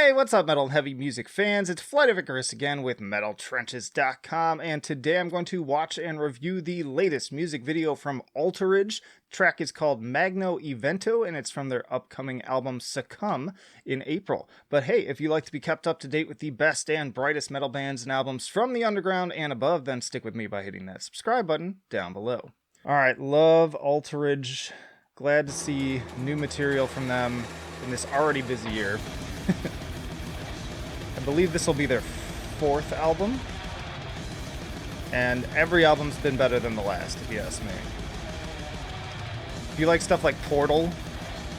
Hey, what's up, metal and heavy music fans? It's Flight of Icarus again with MetalTrenches.com, and today I'm going to watch and review the latest music video from Altarage. The track is called Magno Evento, and it's from their upcoming album Succumb in April. But hey, if you like to be kept up to date with the best and brightest metal bands and albums from the underground and above, then stick with me by hitting that subscribe button down below. Alright, love Altarage. Glad to see new material from them in this already busy year. I believe this will be their fourth album, and every album's been better than the last, if you ask me. If you like stuff like Portal,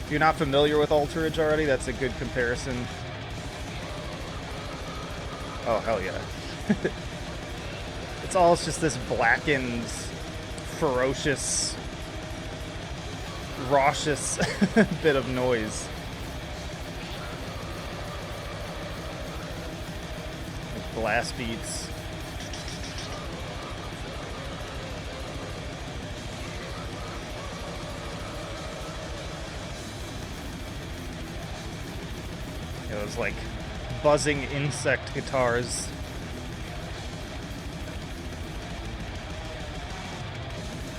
if you're not familiar with Ulcerate already, that's a good comparison. Oh, hell yeah. It's just this blackened, ferocious, raucous bit of noise. Blast beats. Those like buzzing insect guitars.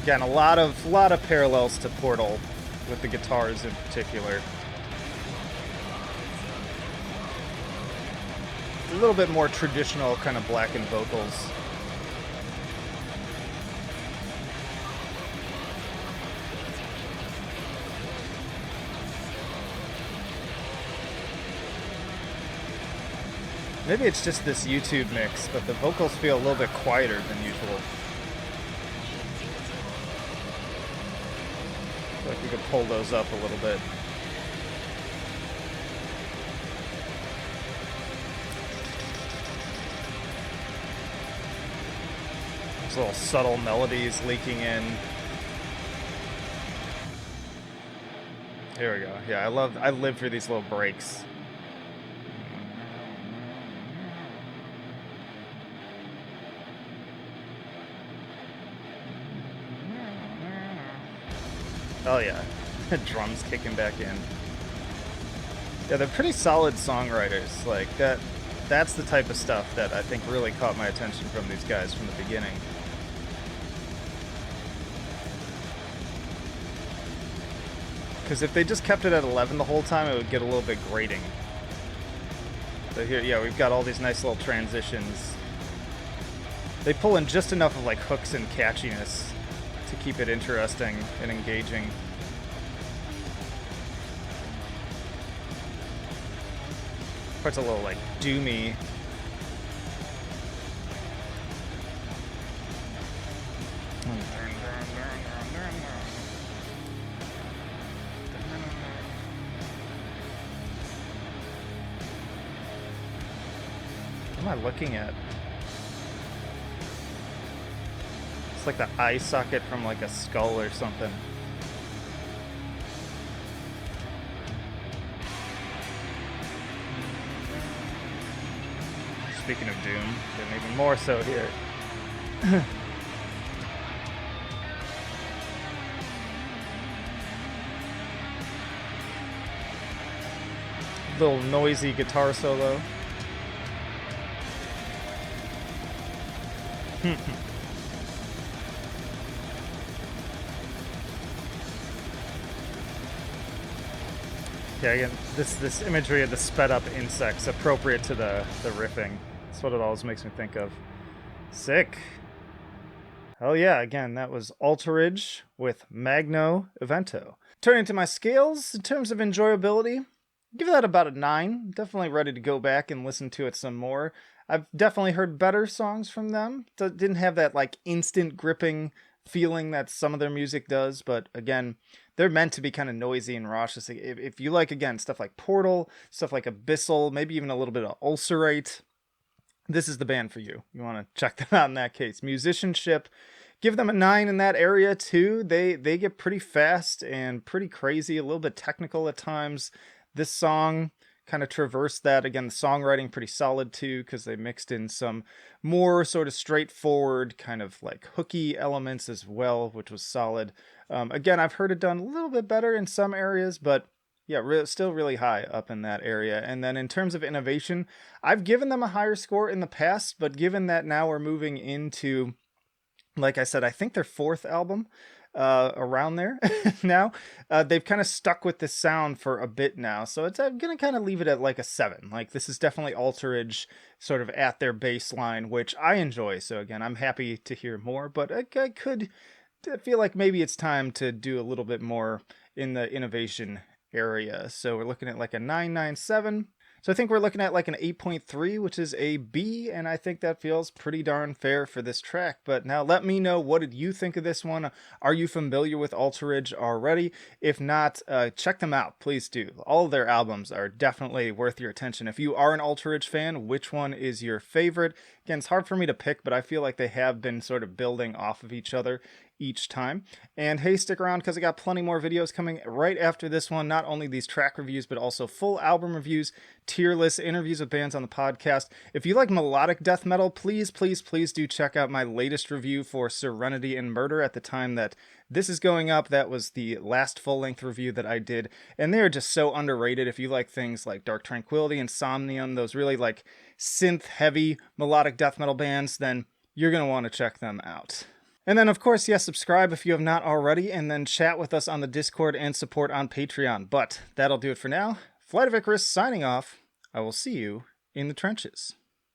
Again, a lot of parallels to Portal with the guitars in particular. A little bit more traditional kind of blackened vocals. Maybe it's just this YouTube mix, but the vocals feel a little bit quieter than usual. I feel like we could pull those up a little bit. Little subtle melodies leaking in. Here we go. Yeah, I live for these little breaks. Oh yeah, drums kicking back in. Yeah, they're pretty solid songwriters. Like that's the type of stuff that I think really caught my attention from these guys from the beginning. Because if they just kept it at 11 the whole time, it would get a little bit grating. So here, yeah, we've got all these nice little transitions. They pull in just enough of like hooks and catchiness to keep it interesting and engaging. Part's a little like doomy. What am I looking at? It's like the eye socket from like a skull or something. Speaking of Doom, and even more so here. Little noisy guitar solo. Yeah, again, this imagery of the sped up insects appropriate to the riffing. That's what it always makes me think of. Sick. Hell yeah, again, that was Altarage with Magno Evento. Turning to my scales, in terms of enjoyability, give that about a 9. Definitely ready to go back and listen to it some more. I've definitely heard better songs from them. Didn't have that like instant gripping feeling that some of their music does, but again, they're meant to be kind of noisy and raucous. If you like, again, stuff like Portal, stuff like Abyssal, maybe even a little bit of Ulcerate, this is the band for you. You want to check them out in that case. Musicianship, give them a 9 in that area too. They get pretty fast and pretty crazy, a little bit technical at times. This song kind of traversed that. Again, the songwriting pretty solid too, because they mixed in some more sort of straightforward kind of like hooky elements as well, which was solid. Again, I've heard it done a little bit better in some areas, but Yeah, still really high up in that area. And then in terms of innovation, I've given them a higher score in the past, but given that now we're moving into, like I said, I think their fourth album, around there now, they've kind of stuck with this sound for a bit now. So I'm going to kind of leave it at like a 7. Like, this is definitely Altarage sort of at their baseline, which I enjoy. So again, I'm happy to hear more, but I could feel like maybe it's time to do a little bit more in the innovation area. So we're looking at like a 997. So I think we're looking at like an 8.3, which is a B, and I think that feels pretty darn fair for this track. But now let me know, what did you think of this one? Are you familiar with Altarage already? If not, check them out, please do. All of their albums are definitely worth your attention. If you are an Altarage fan, which one is your favorite? Again, it's hard for me to pick, but I feel like they have been sort of building off of each other each time. And hey, stick around because I got plenty more videos coming right after this one. Not only these track reviews, but also full album reviews, tier lists, interviews with bands on the podcast. If you like melodic death metal, please do check out my latest review for Serenity and Murder. At the time that this is going up, that was the last full-length review that I did, and they are just so underrated. If you like things like Dark Tranquillity and Somnium, those really like synth-heavy melodic death metal bands, then you're going to want to check them out. And then, of course, yes, subscribe if you have not already, and then chat with us on the Discord and support on Patreon. But that'll do it for now. Flight of Icarus signing off. I will see you in the trenches.